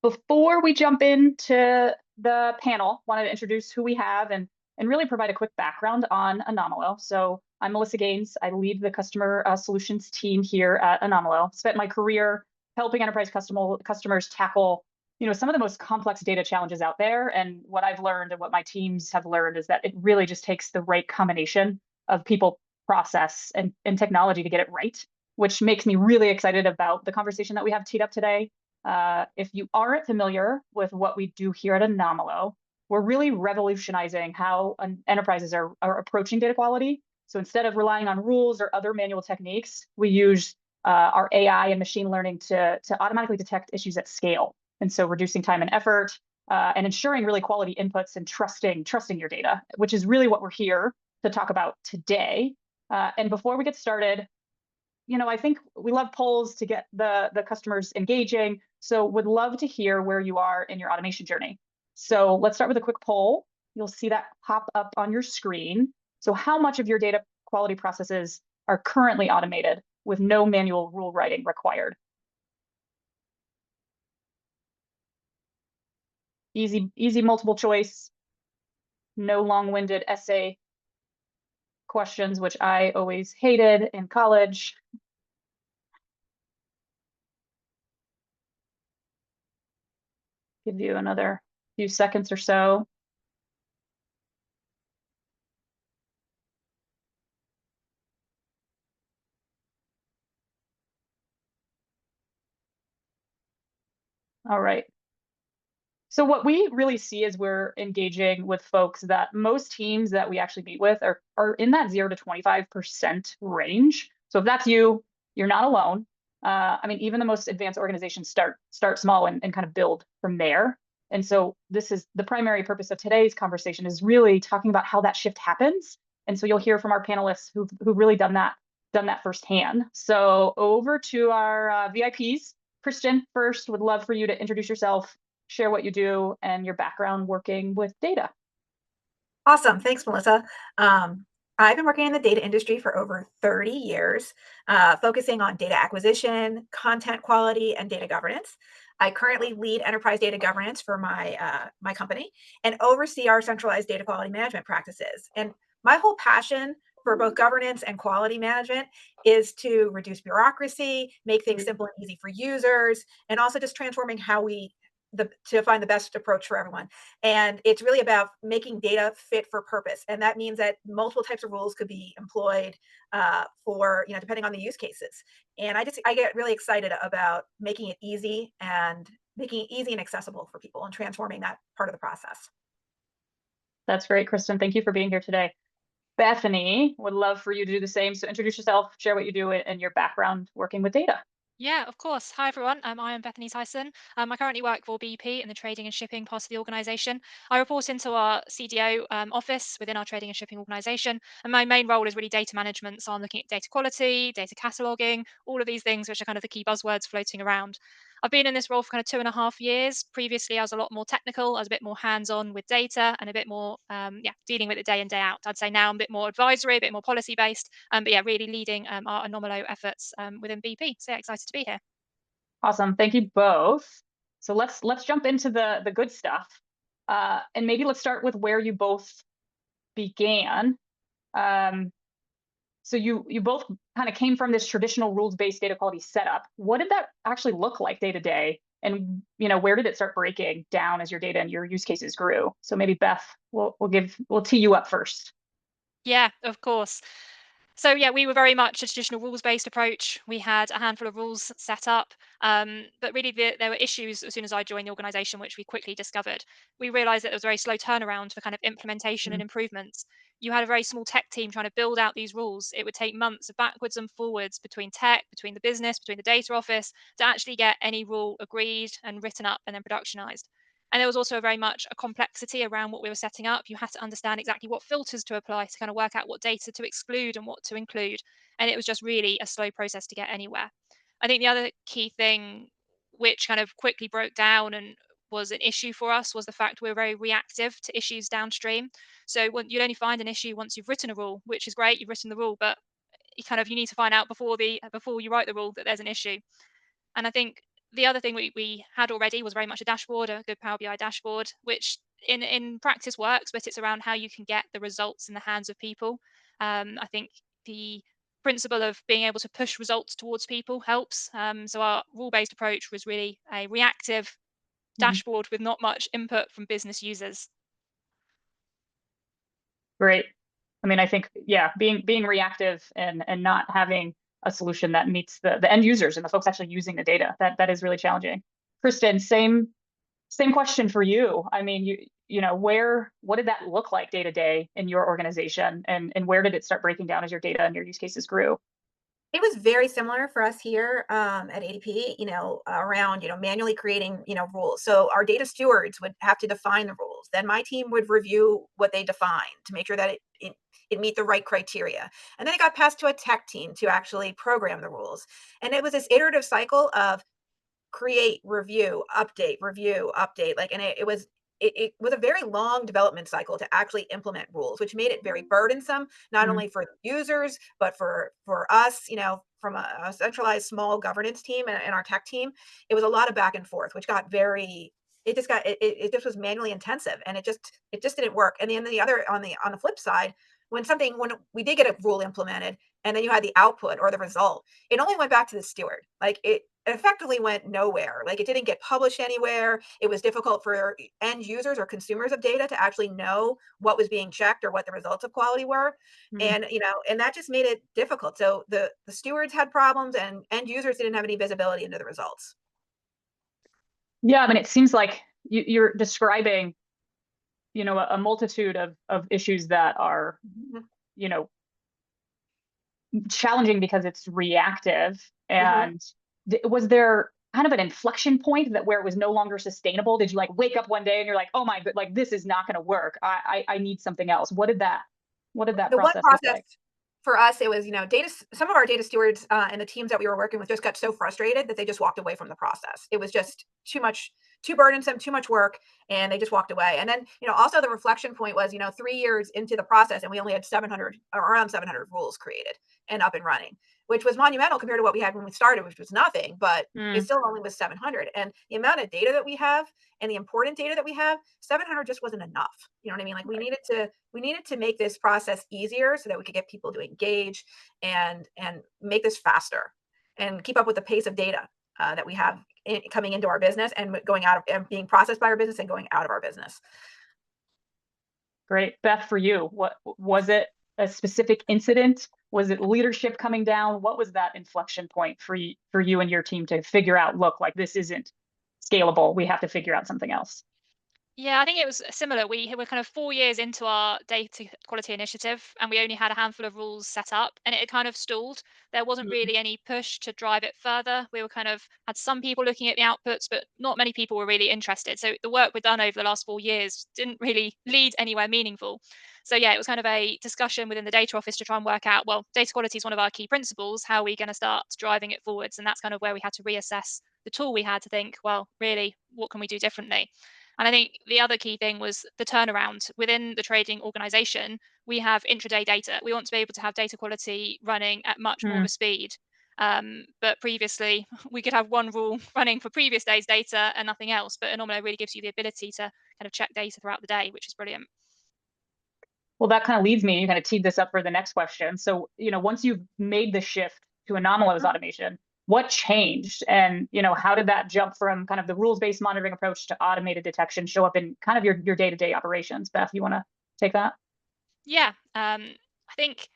Before we jump into the panel, wanted to introduce who we have and really provide a quick background on Anomalo. So I'm Melissa Gaines. I lead the customer solutions team here at Anomalo. Spent my career helping enterprise customers tackle, some of the most complex data challenges out there. And what I've learned and what my teams have learned is that it really just takes the right combination of people, process, and technology to get it right, which makes me really excited about the conversation that we have teed up today. If you aren't familiar with what we do here at Anomalo, we're really revolutionizing how enterprises are approaching data quality. So instead of relying on rules or other manual techniques, we use our AI and machine learning to automatically detect issues at scale. And so reducing time and effort and ensuring really quality inputs and trusting your data, which is really what we're here to talk about today. And before we get started, I think we love polls to get the customers engaging. So would love to hear where you are in your automation journey. So let's start with a quick poll. You'll see that pop up on your screen. So how much of your data quality processes are currently automated with no manual rule writing required? Easy multiple choice, no long-winded essay questions, which I always hated in college. Give you another few seconds or so. All right. So what we really see is we're engaging with folks that most teams that we actually meet with are in that 0 to 25% range. So if that's you, you're not alone. I mean, even the most advanced organizations start small and kind of build from there. And so this is the primary purpose of today's conversation is really talking about how that shift happens. And so you'll hear from our panelists who've really done that firsthand. So over to our VIPs. Christian, first, would love for you to introduce yourself, share what you do, and your background working with data. Awesome. Thanks, Melissa. I've been working in the data industry for over 30 years, focusing on data acquisition, content quality, and data governance. I currently lead enterprise data governance for my company and oversee our centralized data quality management practices. And my whole passion for both governance and quality management is to reduce bureaucracy, make things simple and easy for users, and also just transforming how to find the best approach for everyone. And it's really about making data fit for purpose. And that means that multiple types of rules could be employed for, depending on the use cases. And I get really excited about making it easy and accessible for people and transforming that part of the process. That's great, Kristen. Thank you for being here today. Bethany, would love for you to do the same. So introduce yourself, share what you do and your background working with data. Yeah, of course. Hi, everyone. I am Bethany Tyson. I currently work for BP in the trading and shipping part of the organisation. I report into our CDO office within our trading and shipping organisation, and my main role is really data management. So I'm looking at data quality, data cataloging, all of these things, which are kind of the key buzzwords floating around. I've been in this role for kind of 2.5 years. Previously, I was a lot more technical. I was a bit more hands-on with data and a bit more, dealing with it day in day out. I'd say now I'm a bit more advisory, a bit more policy based, but yeah, really leading our Anomalo efforts within BP. So yeah, excited to be here. Awesome. Thank you both. So let's jump into the good stuff. And maybe let's start with where you both began. Um, so you both kind of came from this traditional rules-based data quality setup. What did that actually look like day to day? And where did it start breaking down as your data and your use cases grew? So maybe Beth, we'll tee you up first. Yeah, of course. So yeah, we were very much a traditional rules-based approach. We had a handful of rules set up, but really there were issues as soon as I joined the organisation, which we quickly discovered. We realised that there was a very slow turnaround for kind of implementation and improvements. You had a very small tech team trying to build out these rules. It would take months of backwards and forwards between tech, between the business, between the data office to actually get any rule agreed and written up and then productionized. And there was also very much a complexity around what we were setting up. You had to understand exactly what filters to apply to kind of work out what data to exclude and what to include. And it was just really a slow process to get anywhere. I think the other key thing, which kind of quickly broke down and was an issue for us, was the fact we were very reactive to issues downstream. So you'd only find an issue once you've written a rule, which is great. You've written the rule, but you need to find out before you write the rule that there's an issue. And I think the other thing we had already was very much a dashboard, a good Power BI dashboard, which in practice works, but it's around how you can get the results in the hands of people. I think the principle of being able to push results towards people helps. So our rule-based approach was really a reactive Mhm. dashboard with not much input from business users. Great. I mean, I think, yeah, being reactive and not having a solution that meets the end users and the folks actually using the data, that is really challenging. Kristen, same question for you. I mean, what did that look like day to day in your organization, and where did it start breaking down as your data and your use cases grew? It was very similar for us here at ADP, around, manually creating, rules. So our data stewards would have to define the rules. Then my team would review what they defined to make sure that it meet the right criteria. And then it got passed to a tech team to actually program the rules. And it was this iterative cycle of create, review, update. Like, and it was a very long development cycle to actually implement rules, which made it very burdensome, not Mm, only for users, but for us, from a centralized small governance team and our tech team. It was a lot of back and forth, which got very it just was manually intensive, and it just didn't work. And then the other on the flip side, when we did get a rule implemented and then you had the output or the result, it only went back to the steward. Like it effectively went nowhere. Like it didn't get published anywhere. It was difficult for end users or consumers of data to actually know what was being checked or what the results of quality were. mm. And that just made it difficult. So the stewards had problems and end users didn't have any visibility into the results. Yeah, I mean, it seems like you're describing, a multitude of issues that are, Mhm, you know, challenging because it's reactive. mhm. And was there kind of an inflection point that where it was no longer sustainable? Did you like wake up one day and you're like, oh my god, like this is not going to work. I need something else. What did that The one process look process like? for us, it was, some of our data stewards and the teams that we were working with just got so frustrated that they just walked away from the process. It was just too burdensome, too much work, and they just walked away. And then, also the reflection point was, 3 years into the process, and we only had 700, or around 700 rules created and up and running, which was monumental compared to what we had when we started, which was nothing, but it Mm, still only was 700. And the amount of data that we have and the important data that we have, 700 just wasn't enough. You know what I mean? Like right. we needed to make this process easier so that we could get people to engage and make this faster and keep up with the pace of data that we have coming into our business and going out of and being processed by our business and going out of our business. Great. Beth, for you, what was it, a specific incident? Was it leadership coming down? What was that inflection point for you and your team to figure out, look, like this isn't scalable. We have to figure out something else. Yeah, I think it was similar. We were kind of 4 years into our data quality initiative, and we only had a handful of rules set up, and it had kind of stalled. There wasn't Mm, really any push to drive it further. We were kind of had some people looking at the outputs, but not many people were really interested. So the work we'd done over the last 4 years didn't really lead anywhere meaningful. So yeah, it was kind of a discussion within the data office to try and work out, well, data quality is one of our key principles. How are we going to start driving it forwards? And that's kind of where we had to reassess the tool we had to think, well, really, what can we do differently? And I think the other key thing was the turnaround within the trading organization. We have intraday data. We want to be able to have data quality running at much more of mm. a speed. But previously, we could have one rule running for previous day's data and nothing else. But Anomalo really gives you the ability to kind of check data throughout the day, which is brilliant. Well, that kind of leads me, you kind of teed this up for the next question. So, once you've made the shift to anomalous automation, what changed? And, how did that jump from kind of the rules-based monitoring approach to automated detection show up in kind of your day-to-day operations? Beth, you want to take that? Yeah, I think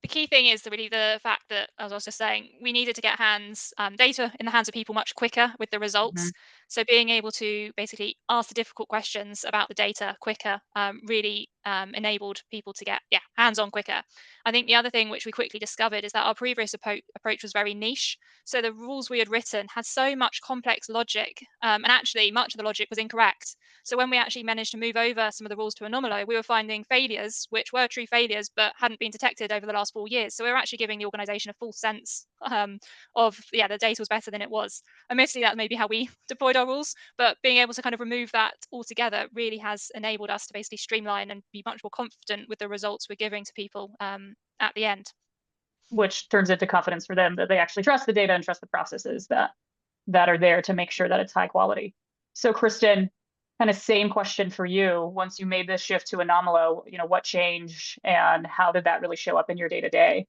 the key thing is really the fact that, as I was just saying, we needed to get data in the hands of people much quicker with the Mhm. results. So being able to basically ask the difficult questions about the data quicker really enabled people to get hands on quicker. I think the other thing which we quickly discovered is that our previous approach was very niche. So the rules we had written had so much complex logic, and actually much of the logic was incorrect. So when we actually managed to move over some of the rules to Anomalo, we were finding failures, which were true failures, but hadn't been detected over the last 4 years. So we were actually giving the organization a full sense of, the data was better than it was. Admittedly, that may be how we deployed our rules, but being able to kind of remove that altogether really has enabled us to basically streamline and be much more confident with the results we're giving to people at the end. Which turns into confidence for them that they actually trust the data and trust the processes that that are there to make sure that it's high quality. So Kristen, kind of same question for you. Once you made this shift to Anomalo, what changed and how did that really show up in your day to day?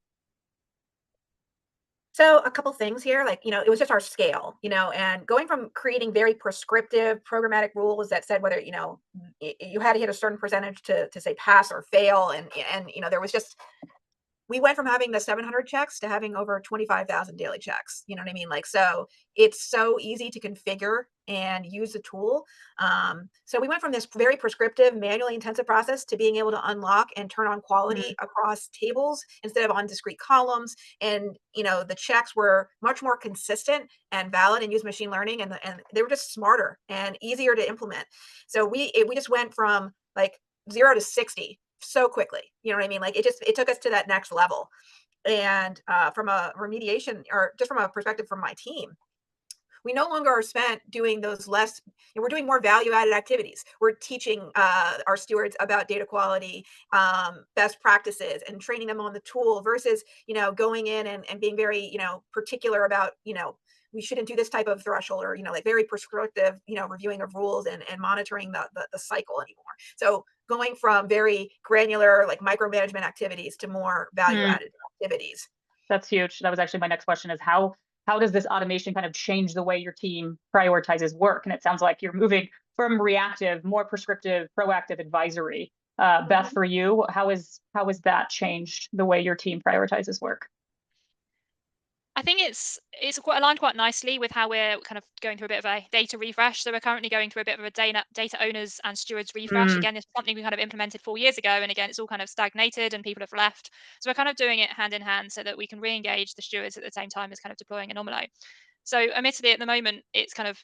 So a couple things here, like, it was just our scale, and going from creating very prescriptive programmatic rules that said whether, you had to hit a certain percentage to say pass or fail. And, there was just, we went from having the 700 checks to having over 25,000 daily checks. You know what I mean? Like, so it's so easy to configure and use the tool. So we went from this very prescriptive, manually intensive process to being able to unlock and turn on quality across tables instead of on discrete columns. And, the checks were much more consistent and valid and use machine learning. And they were just smarter and easier to implement. So we just went from like 0 to 60 so quickly. You know what I mean? Like it took us to that next level. And from a remediation or just from a perspective from my team, we no longer are spent doing those less, we're doing more value added activities. We're teaching our stewards about data quality, best practices, and training them on the tool versus, going in and being very, particular about, we shouldn't do this type of threshold or, like very prescriptive, reviewing of rules and monitoring the cycle anymore. So going from very granular, like micromanagement activities to more value Mm. added activities. That's huge. That was actually my next question is how does this automation kind of change the way your team prioritizes work? And it sounds like you're moving from reactive, more prescriptive, proactive advisory. Beth, Mhm. for you, how has that changed the way your team prioritizes work? I think it's quite aligned quite nicely with how we're kind of going through a bit of a data refresh. So we're currently going through a bit of a data owners and stewards refresh. Mm, Again, this is something we kind of implemented 4 years ago, and again, it's all kind of stagnated and people have left. So we're kind of doing it hand in hand so that we can re-engage the stewards at the same time as kind of deploying Anomalo. So admittedly, at the moment, it's kind of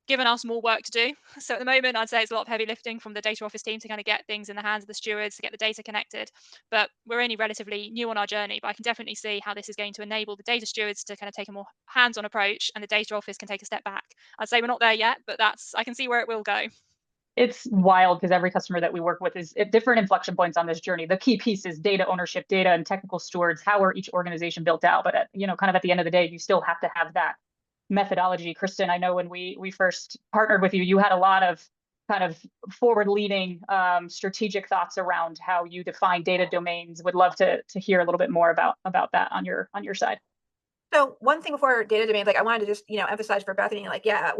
given us more work to do. So at the moment, I'd say it's a lot of heavy lifting from the data office team to kind of get things in the hands of the stewards to get the data connected. But we're only relatively new on our journey. But I can definitely see how this is going to enable the data stewards to kind of take a more hands-on approach, and the data office can take a step back. I'd say we're not there yet, but I can see where it will go. it's wild because every customer that we work with is at different inflection points on this journey. The key piece is data ownership, data and technical stewards. How are each organization built out? But kind of at the end of the day, you still have to have that methodology. Kristen, I know when we first partnered with you, you had a lot of kind of forward-leaning strategic thoughts around how you define data domains. Would love to hear a little bit more about that on your side. So one thing before data domains, like I wanted to just, emphasize for Bethany, like, yeah,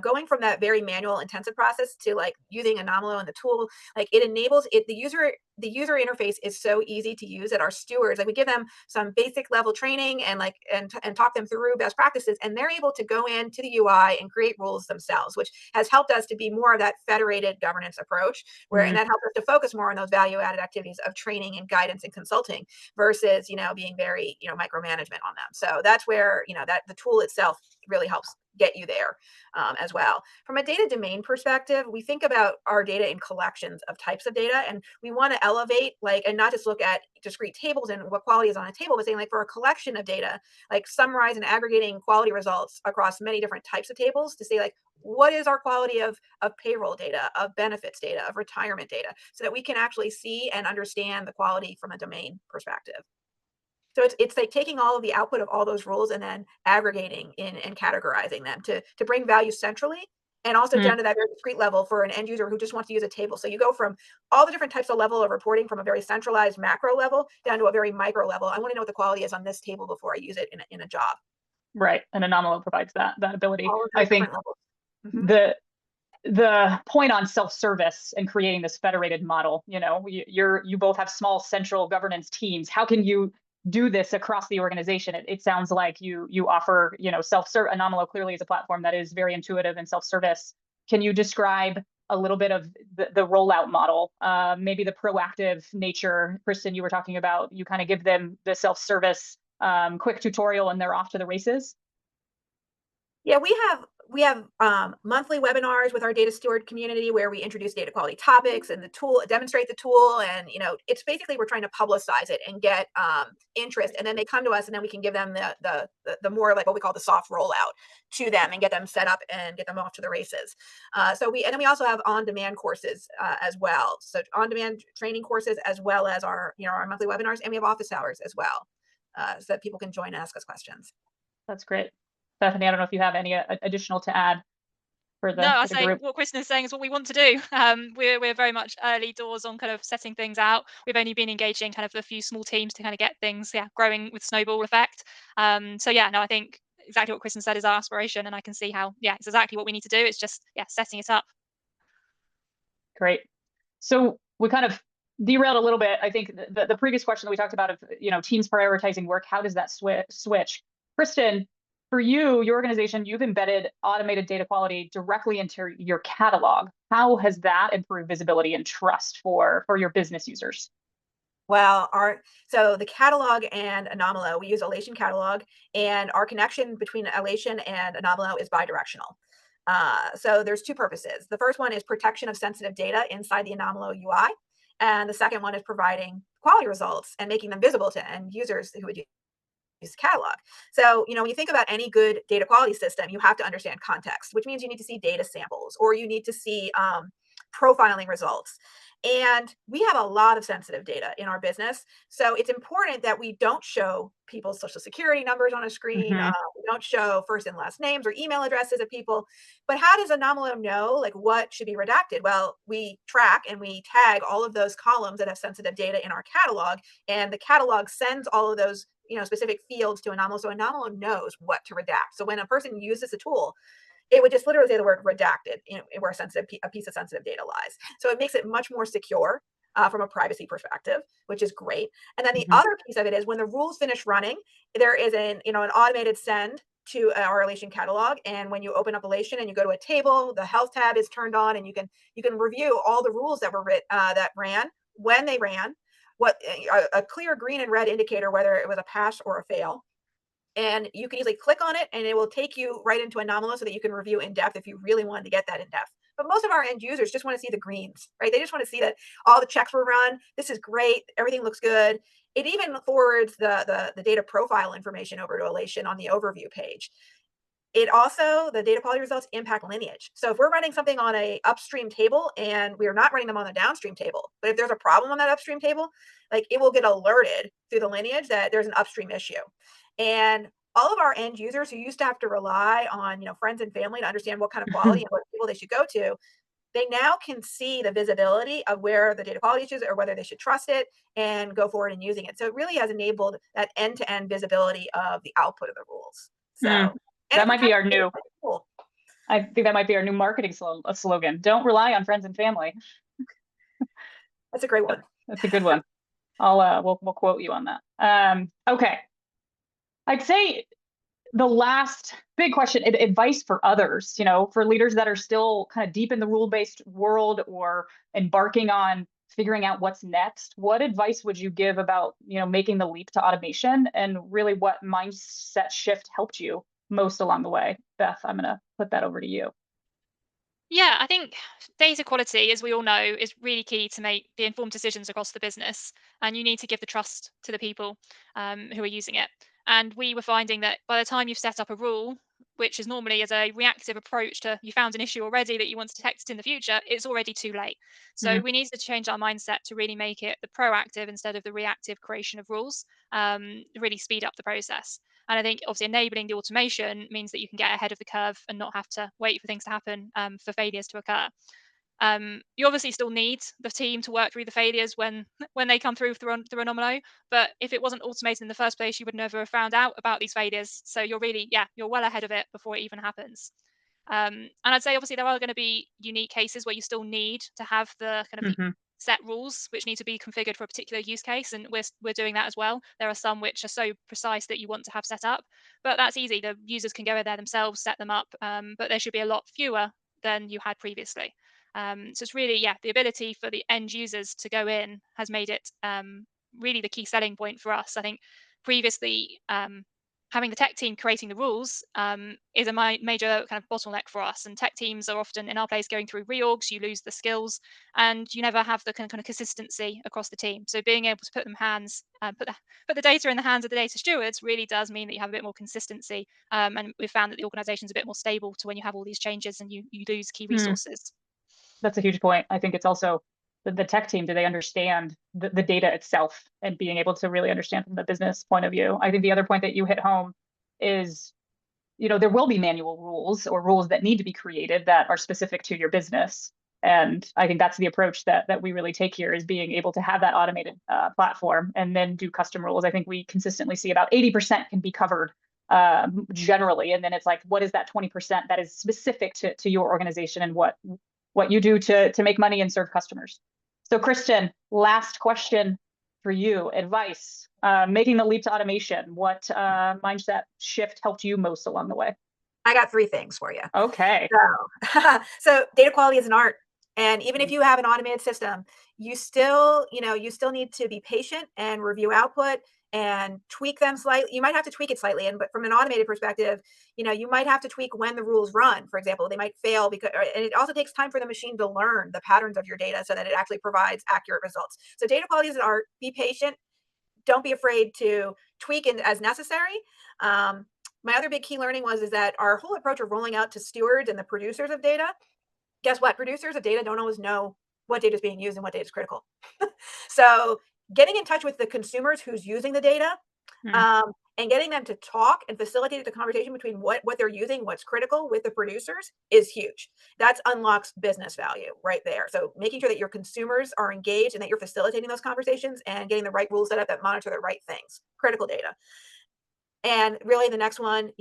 going from that very manual intensive process to like using Anomalo and the tool, like it enables it, the user interface is so easy to use that our stewards, like we give them some basic level training and like, and talk them through best practices. And they're able to go into the UI and create rules themselves, which has helped us to be more of that federated governance approach and Mm, that helps us to focus more on those value added activities of training and guidance and consulting versus being very micromanagement on them. So that's where that the tool itself really helps get you there as well. From a data domain perspective, we think about our data in collections of types of data, and we want to elevate and not just look at discrete tables and what quality is on a table, but saying like for a collection of data, like summarize and aggregating quality results across many different types of tables to say like what is our quality of payroll data, of benefits data, of retirement data, so that we can actually see and understand the quality from a domain perspective. So it's like taking all of the output of all those rules and then aggregating in and categorizing them to bring value centrally and also mm. down to that very discrete level for an end user who just wants to use a table. So you go from all the different types of level of reporting from a very centralized macro level down to a very micro level. I want to know what the quality is on this table before I use it in a job. Right, and Anomalo provides that ability. All of I those think different levels. Mhm. the point on self-service and creating this federated model, you both have small central governance teams. How can you do this across the organization? It sounds like you offer, self-serve. Anomalo clearly is a platform that is very intuitive and self-service. Can you describe a little bit of the rollout model, maybe the proactive nature? Kristen, you were talking about, you kind of give them the self-service quick tutorial and they're off to the races. Yeah, we have monthly webinars with our data steward community where we introduce data quality topics and the tool, demonstrate the tool, and it's basically we're trying to publicize it and get interest, and then they come to us, and then we can give them the more like what we call the soft rollout to them and get them set up and get them off to the races. And then we also have on-demand courses as well, so on-demand training courses as well as our monthly webinars, and we have office hours as well, so that people can join and ask us questions. That's great. Bethany, I don't know if you have any additional to add for No, I the say group. what Kristen is saying is what we want to do. We're very much early doors on kind of setting things out. We've only been engaging kind of a few small teams to kind of get things, growing with snowball effect. So yeah, no, I think exactly what Kristen said is our aspiration, and I can see how, it's exactly what we need to do. It's just, setting it up. Great. So we kind of derailed a little bit. I think the previous question that we talked about of, teams prioritizing work, how does that switch? Kristen, for you, your organization, you've embedded automated data quality directly into your catalog. How has that improved visibility and trust for your business users? Well, so the catalog and Anomalo, we use Alation catalog, and our connection between Alation and Anomalo is bidirectional. So there's two purposes. The first one is protection of sensitive data inside the Anomalo UI, and the second one is providing quality results and making them visible to end users who would use catalog. So, when you think about any good data quality system, you have to understand context, which means you need to see data samples or you need to see profiling results. And we have a lot of sensitive data in our business. So it's important that we don't show people's social security numbers on a screen. Mm-hmm. We don't show first and last names or email addresses of people. But how does Anomalo know like what should be redacted? Well, we track and we tag all of those columns that have sensitive data in our catalog, and the catalog sends all of those specific fields to Anomalo, so Anomalo knows what to redact. So when a person uses a tool, it would just literally say the word redacted, where a piece of sensitive data lies. So it makes it much more secure from a privacy perspective, which is great. And then the Mm-hmm. other piece of it is when the rules finish running, there is an automated send to our Alation catalog. And when you open up Alation and you go to a table, the health tab is turned on, and you can review all the rules that were that ran, when they ran, what a clear green and red indicator whether it was a pass or a fail. And you can easily click on it and it will take you right into Anomalo so that you can review in depth if you really wanted to get that in depth. But most of our end users just want to see the greens, right? They just want to see that all the checks were run. This is great. Everything looks good. It even forwards the data profile information over to Alation on the overview page. It also, the data quality results impact lineage. So if we're running something on a upstream table and we're not running them on the downstream table, but if there's a problem on that upstream table, like it will get alerted through the lineage that there's an upstream issue. And all of our end users who used to have to rely on, friends and family to understand what kind of quality and what people they should go to, they now can see the visibility of where the data quality issues or whether they should trust it and go forward and using it. So it really has enabled that end-to-end visibility of the output of the rules. So That might be our new. Cool. I think that might be our new marketing slogan. Don't rely on friends and family. That's a great one. That's a good one. We'll quote you on that. Okay. I'd say the last big question, advice for others, for leaders that are still kind of deep in the rule-based world or embarking on figuring out what's next. What advice would you give about, making the leap to automation, and really what mindset shift helped you most along the way? Beth, I'm going to put that over to you. Yeah, I think data quality, as we all know, is really key to make the informed decisions across the business. And you need to give the trust to the people who are using it. And we were finding that by the time you've set up a rule, which is normally as a reactive approach to you found an issue already that you want to detect it in the future, it's already too late. So Mm-hmm. we need to change our mindset to really make it the proactive instead of the reactive creation of rules, really speed up the process. And I think obviously enabling the automation means that you can get ahead of the curve and not have to wait for things to happen for failures to occur. You obviously still need the team to work through the failures when they come through Anomalo. But if it wasn't automated in the first place, you would never have found out about these failures. So you're really, you're well ahead of it before it even happens. And I'd say obviously there are going to be unique cases where you still need to have the kind of the Mm-hmm. set rules which need to be configured for a particular use case, and we're doing that as well. There are some which are so precise that you want to have set up, but that's easy. The users can go in there themselves, set them up, but there should be a lot fewer than you had previously. So it's really, the ability for the end users to go in has made it really the key selling point for us. I think previously, having the tech team creating the rules is a major kind of bottleneck for us. And tech teams are often in our place going through reorgs, you lose the skills, and you never have the kind of consistency across the team. So being able to put the data in the hands of the data stewards really does mean that you have a bit more consistency. And we've found that the organization is a bit more stable to when you have all these changes and you lose key resources. That's a huge point. I think it's also the tech team. Do they understand the data itself and being able to really understand from the business point of view? I think the other point that you hit home is there will be manual rules or rules that need to be created that are specific to your business. And I think that's the approach that we really take here, is being able to have that automated platform and then do custom rules. I think we consistently see about 80% can be covered generally. And then it's like, what is that 20% that is specific to your organization and what you do to make money and serve customers? So Kristen, last question for you. Advice, making the leap to automation. What mindset shift helped you most along the way? I got 3 things for you. Okay. So data quality is an art. And even if you have an automated system, you still need to be patient and review output and tweak them slightly. You might have to tweak it slightly. But from an automated perspective, you might have to tweak when the rules run. For example, they might fail and it also takes time for the machine to learn the patterns of your data so that it actually provides accurate results. So data quality is an art. Be patient. Don't be afraid to tweak as necessary. My other big key learning is that our whole approach of rolling out to stewards and the producers of data, guess what? Producers of data don't always know what data is being used and what data is critical. So getting in touch with the consumers who's using the data, and getting them to talk and facilitate the conversation between what they're using, what's critical with the producers is huge. That unlocks business value right there. So making sure that your consumers are engaged and that you're facilitating those conversations and getting the right rules set up that monitor the right things, critical data. And really the next one,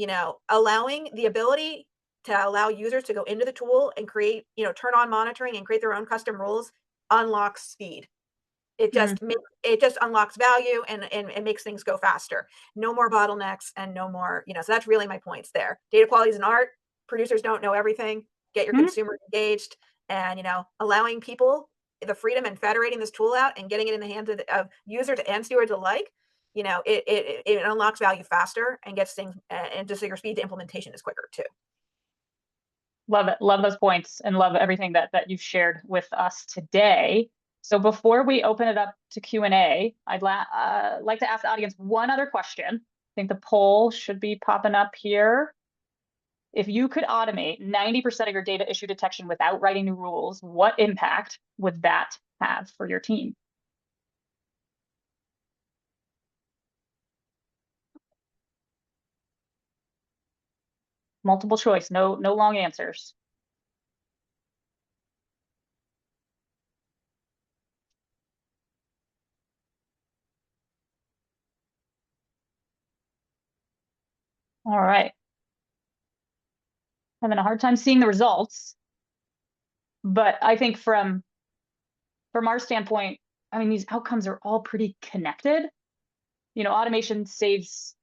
allowing the ability to allow users to go into the tool and create, turn on monitoring and create their own custom rules unlocks speed. It just unlocks value and makes things go faster. No more bottlenecks and no more, so that's really my points there. Data quality is an art. Producers don't know everything. Get your consumers engaged and, allowing people the freedom and federating this tool out and getting it in the hands of users and stewards alike. It unlocks value faster and gets things, and just so your speed to implementation is quicker too. Love it. Love those points and love everything that you've shared with us today. So before we open it up to Q&A, I'd like to ask the audience one other question. I think the poll should be popping up here. If you could automate 90% of your data issue detection without writing new rules, what impact would that have for your team? Multiple choice, no long answers. All right. Having a hard time seeing the results, but I think from our standpoint, I mean, these outcomes are all pretty connected. Automation saves,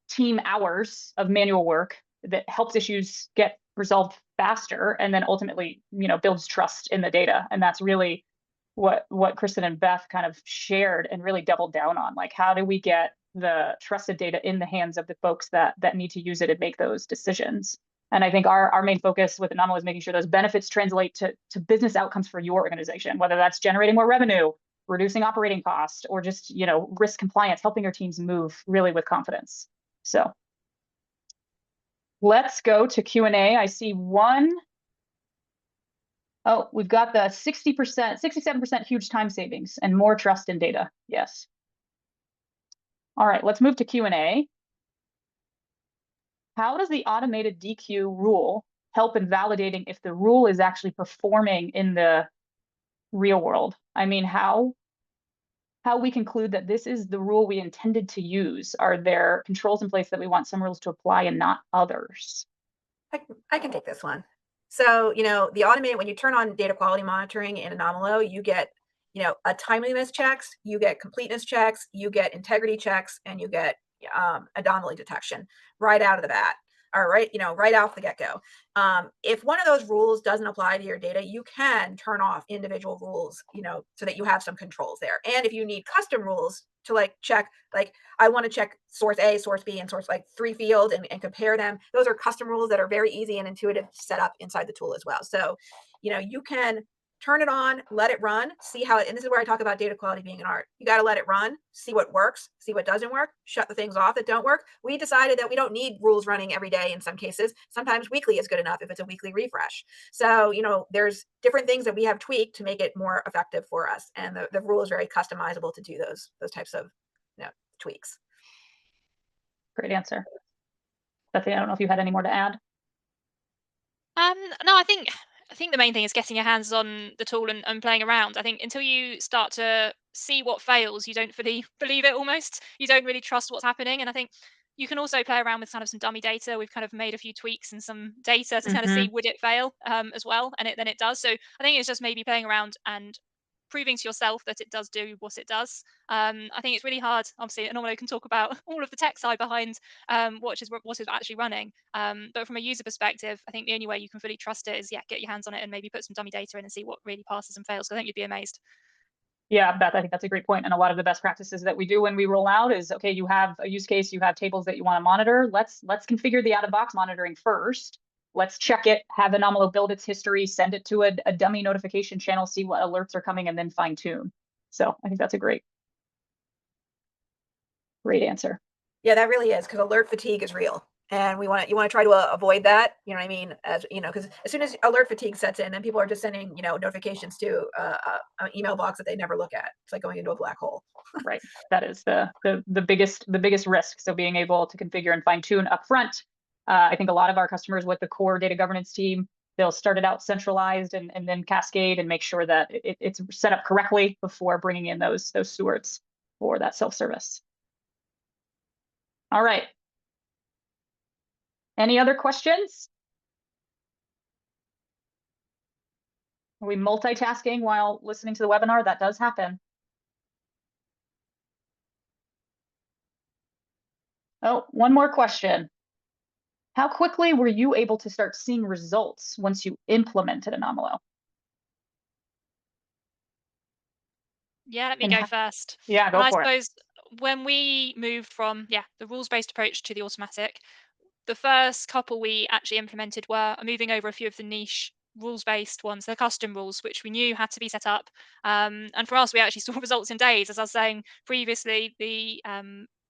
team hours of manual work that helps issues get resolved faster, and then ultimately, builds trust in the data. And that's really what Kristen and Beth kind of shared and really doubled down on. Like, how do we get the trusted data in the hands of the folks that need to use it and make those decisions? And I think our main focus with Anomalo is making sure those benefits translate to business outcomes for your organization, whether that's generating more revenue, reducing operating costs, or just, risk compliance, helping your teams move really with confidence. So let's go to Q&A. I see one. Oh, we've got the 60%, 67% huge time savings and more trust in data. Yes. All right, let's move to Q&A. How does the automated DQ rule help in validating if the rule is actually performing in the real world? I mean, how we conclude that this is the rule we intended to use? Are there controls in place that we want some rules to apply and not others? I can take this one. So, the automated, when you turn on data quality monitoring in Anomalo, you get, a timeliness checks, you get completeness checks, you get integrity checks, and you get anomaly detection right out of the bat, or right off the get-go. If one of those rules doesn't apply to your data, you can turn off individual rules, so that you have some controls there. And if you need custom rules to check, I want to check source A, source B, and source 3 fields and compare them. Those are custom rules that are very easy and intuitive to set up inside the tool as well. So, you can turn it on, let it run, see how and this is where I talk about data quality being an art. You got to let it run, see what works, see what doesn't work, shut the things off that don't work. We decided that we don't need rules running every day in some cases. Sometimes weekly is good enough if it's a weekly refresh. So, there's different things that we have tweaked to make it more effective for us. And the rule is very customizable to do those types of tweaks. Great answer. Bethany, I don't know if you had any more to add. Um, no, I think the main thing is getting your hands on the tool and playing around. I think until you start to see what fails, you don't fully believe it almost. You don't really trust what's happening. And I think you can also play around with kind of some dummy data. We've kind of made a few tweaks and some data to kind of see Hmm. would it fail as well, and then it does. So I think it's just maybe playing around and proving to yourself that it does do what it does. I think it's really hard. Obviously, Anomalo can talk about all of the tech side behind what is actually running. But from a user perspective, I think the only way you can fully trust it is get your hands on it and maybe put some dummy data in and see what really passes and fails. So I think you'd be amazed. Yeah, Beth, I think that's a great point. And a lot of the best practices that we do when we roll out is, okay, you have a use case, you have tables that you want to monitor. Let's configure the out-of-box monitoring first. Let's check it, have Anomalo build its history, send it to a dummy notification channel, see what alerts are coming, and then fine tune. So I think that's a great answer. Yeah, that really is, because alert fatigue is real. And you want to try to avoid that. You know what I mean? As you know, because as soon as alert fatigue sets in, then people are just sending notifications to an email box that they never look at. It's like going into a black hole. Right. That is the biggest risk. So being able to configure and fine tune upfront. I think a lot of our customers with the core data governance team, they'll start it out centralized and then cascade and make sure that it's set up correctly before bringing in those stewards for that self-service. All right. Any other questions? Are we multitasking while listening to the webinar? That does happen. Oh, one more question. How quickly were you able to start seeing results once you implemented Anomalo? Yeah, let me And go first. yeah, And go I for it. suppose when we moved from the rules-based approach to the automatic, the first couple we actually implemented were moving over a few of the niche rules-based ones, the custom rules, which we knew had to be set up. And for us, we actually saw results in days. As I was saying previously, the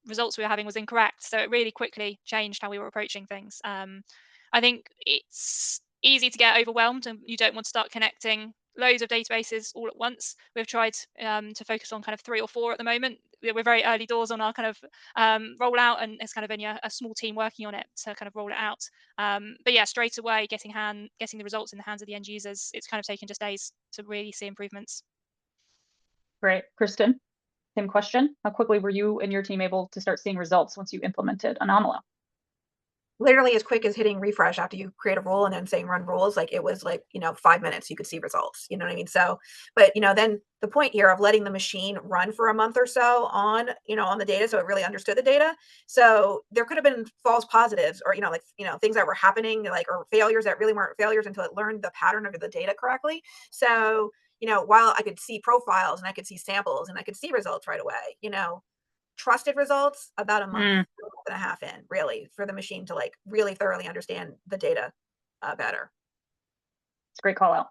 results we were having was incorrect. So it really quickly changed how we were approaching things. I think it's easy to get overwhelmed and you don't want to start connecting loads of databases all at once. We've tried to focus on kind of 3 or 4 at the moment. We're very early doors on our kind of rollout, and it's kind of only a small team working on it to kind of roll it out. But yeah, straight away getting the results in the hands of the end users, it's kind of taken just days to really see improvements. Great. Kristen, same question. How quickly were you and your team able to start seeing results once you implemented Anomalo? Literally as quick as hitting refresh after you create a rule and then saying run rules. Like it was like 5 minutes you could see results. You know what I mean? So, but then the point here of letting the machine run for a month or so on the data, so it really understood the data. So there could have been false positives, or things that were happening, like, or failures that really weren't failures until it learned the pattern of the data correctly. So while I could see profiles and I could see samples and I could see results right away, trusted results about a month Mm, and a half in, really, for the machine to like really thoroughly understand the data better. it's a great call out.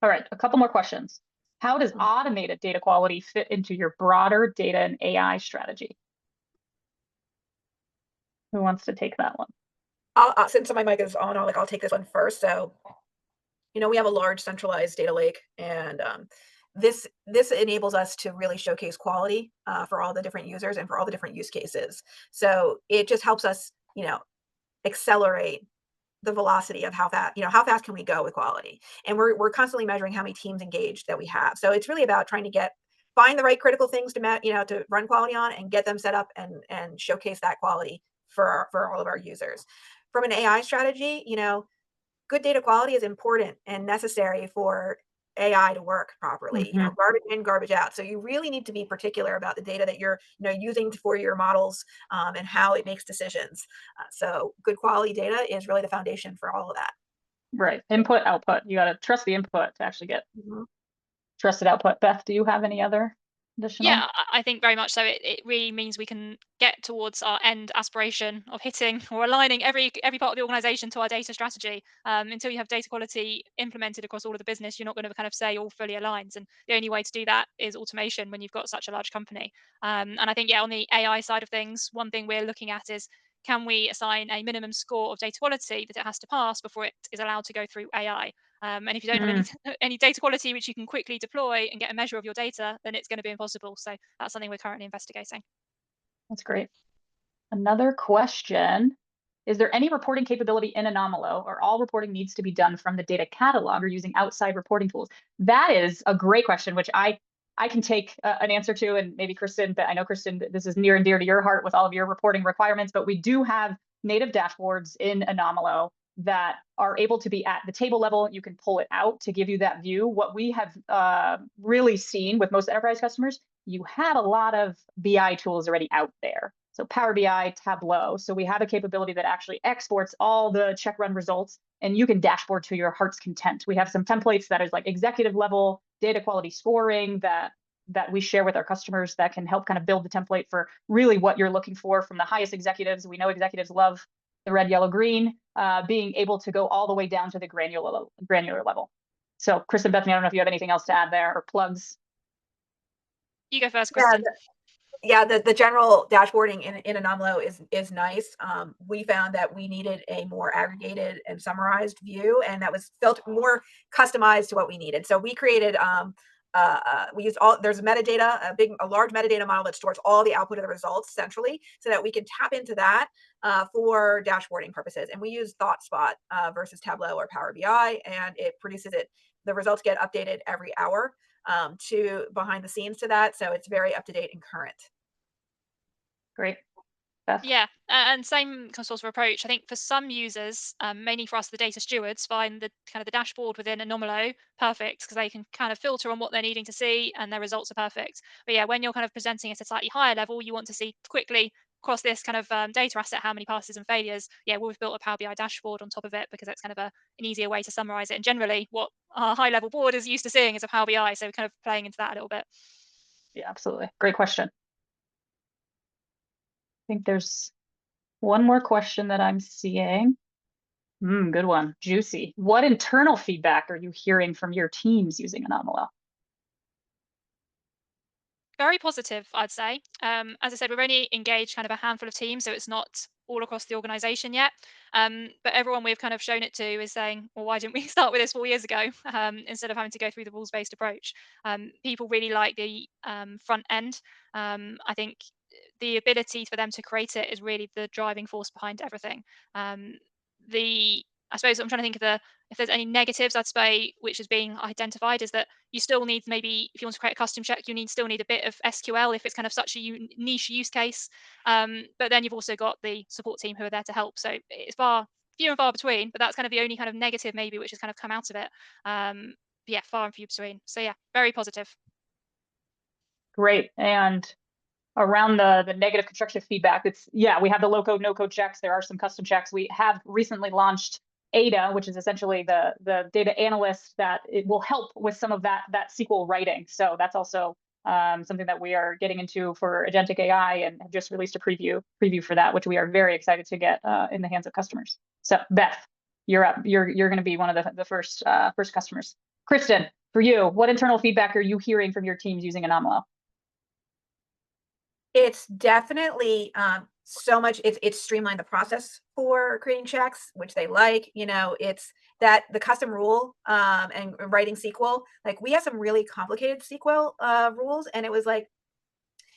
All right, a couple more questions. How does Mm. automated data quality fit into your broader data and AI strategy? Who wants to take that one? Since my mic is on, I'll take this one first. So, we have a large centralized data lake, and this enables us to really showcase quality for all the different users and for all the different use cases. So it just helps us, accelerate the velocity of how fast can we go with quality. And we're constantly measuring how many teams engaged that we have. So it's really about trying to find the right critical things to run quality on and get them set up and showcase that quality for all of our users. From an AI strategy, good data quality is important and necessary for AI to work properly, Mhm. garbage in, garbage out. So you really need to be particular about the data that you're, using for your models, and how it makes decisions. So good quality data is really the foundation for all of that. Right. Input, output. You got to trust the input to actually get Mhm. trusted output. Beth, do you have any other Yeah, additional? I think very much so. It really means we can get towards our end aspiration of hitting or aligning every part of the organization to our data strategy. Until you have data quality implemented across all of the business, you're not going to kind of say all fully aligned. And the only way to do that is automation when you've got such a large company. And I think, on the AI side of things, one thing we're looking at is, can we assign a minimum score of data quality that it has to pass before it is allowed to go through AI? And if you don't have any Mm, any data quality which you can quickly deploy and get a measure of your data, then it's going to be impossible. So that's something we're currently investigating. that's great. Another question. Is there any reporting capability in Anomalo, or all reporting needs to be done from the data catalog or using outside reporting tools? That is a great question, which I can take an answer to, and maybe Kristen, but I know Kristen, this is near and dear to your heart with all of your reporting requirements, but we do have native dashboards in Anomalo that are able to be at the table level. You can pull it out to give you that view. What we have really seen with most enterprise customers, you have a lot of BI tools already out there. So Power BI, Tableau. So we have a capability that actually exports all the check run results, and you can dashboard to your heart's content. We have some templates that is like executive level data quality scoring that we share with our customers that can help kind of build the template for really what you're looking for from the highest executives. We know executives love the red, yellow, green, being able to go all the way down to the granular level. So Kristen, Bethany, I don't know if you have anything else to add there or plugs. You go first, Yeah, Kristen. the general dashboarding in Anomalo is nice. We found that we needed a more aggregated and summarized view, and that was felt more customized to what we needed. So we created we used there's metadata, a large metadata model that stores all the output of the results centrally, so that we can tap into that for dashboarding purposes. And we use ThoughtSpot versus Tableau or Power BI, and it produces it. The results get updated every hour to behind the scenes to that, so it's very up to date and current. Great. Beth? Yeah, and same sort of approach. I think for some users, mainly for us, the data stewards, find the kind of the dashboard within Anomalo perfect because they can kind of filter on what they're needing to see, and their results are perfect. But yeah, when you're kind of presenting at a slightly higher level, you want to see quickly across this kind of data asset how many passes and failures. Yeah, we've built a Power BI dashboard on top of it because that's kind of an easier way to summarize it. And generally, what our high level board is used to seeing is a Power BI, so we're kind of playing into that a little bit. Yeah, absolutely. Great question. I think there's one more question that I'm seeing. Good one. Juicy. What internal feedback are you hearing from your teams using Anomalo? Very positive, I'd say. As I said, we've only engaged kind of a handful of teams, so it's not all across the organization yet. But everyone we've kind of shown it to is saying, well, why didn't we start with this 4 years ago instead of having to go through the rules-based approach? People really like the front end. I think the ability for them to create it is really the driving force behind everything. Um, the I suppose I'm trying to think of if there's any negatives, I'd say, which is being identified, is that you still need, maybe if you want to create a custom check, you still need a bit of SQL if it's kind of such a niche use case. But then you've also got the support team who are there to help. So it's few and far between, but that's kind of the only kind of negative maybe which has kind of come out of it. Yeah, far and few between. So yeah, very positive. Great. And around the negative constructive feedback, yeah, we have the low code, no code checks. There are some custom checks. We have recently launched Ada, which is essentially the data analyst that it will help with some of that SQL writing. So that's also something that we are getting into for agentic AI, and have just released a preview for that, which we are very excited to get in the hands of customers. So Beth, you're up. You're going to be one of the first customers. Kristen, for you, what internal feedback are you hearing from your teams using Anomalo? It's definitely so much. It's streamlined the process for creating checks, which they like. It's that the custom rule and writing SQL. Like, we have some really complicated SQL rules, and it was like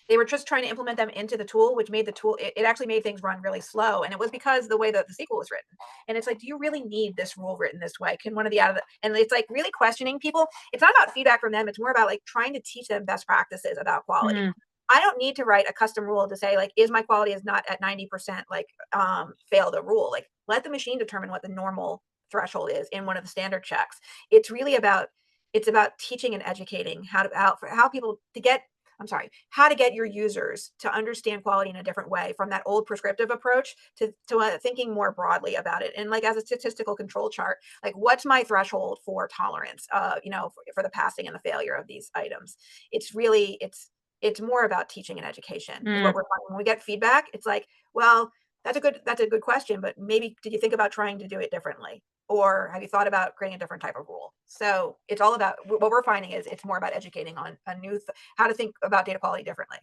they were just trying to implement them into the tool, which made the tool, it actually made things run really slow. And it was because the way that the SQL was written. And it's like, do you really need this rule written this way? Can one of the and it's like really questioning people. It's not about feedback from them. It's more about like trying to teach them best practices about quality. I don't need to write a custom rule to say, like, is my quality is not at 90%, like, fail the rule. Like, let the machine determine what the normal threshold is in one of the standard checks. It's really about, it's about teaching and educating how people to get, how to get your users to understand quality in a different way, from that old prescriptive approach to thinking more broadly about it. And like, as a statistical control chart, like, what's my threshold for tolerance, for the passing and the failure of these items? It's really, it's more about teaching and education is what we're finding. When we get feedback, it's like, well, that's a good question, but maybe did you think about trying to do it differently? Or have you thought about creating a different type of rule? So it's all about, what we're finding is it's more about educating on how to think about data quality differently.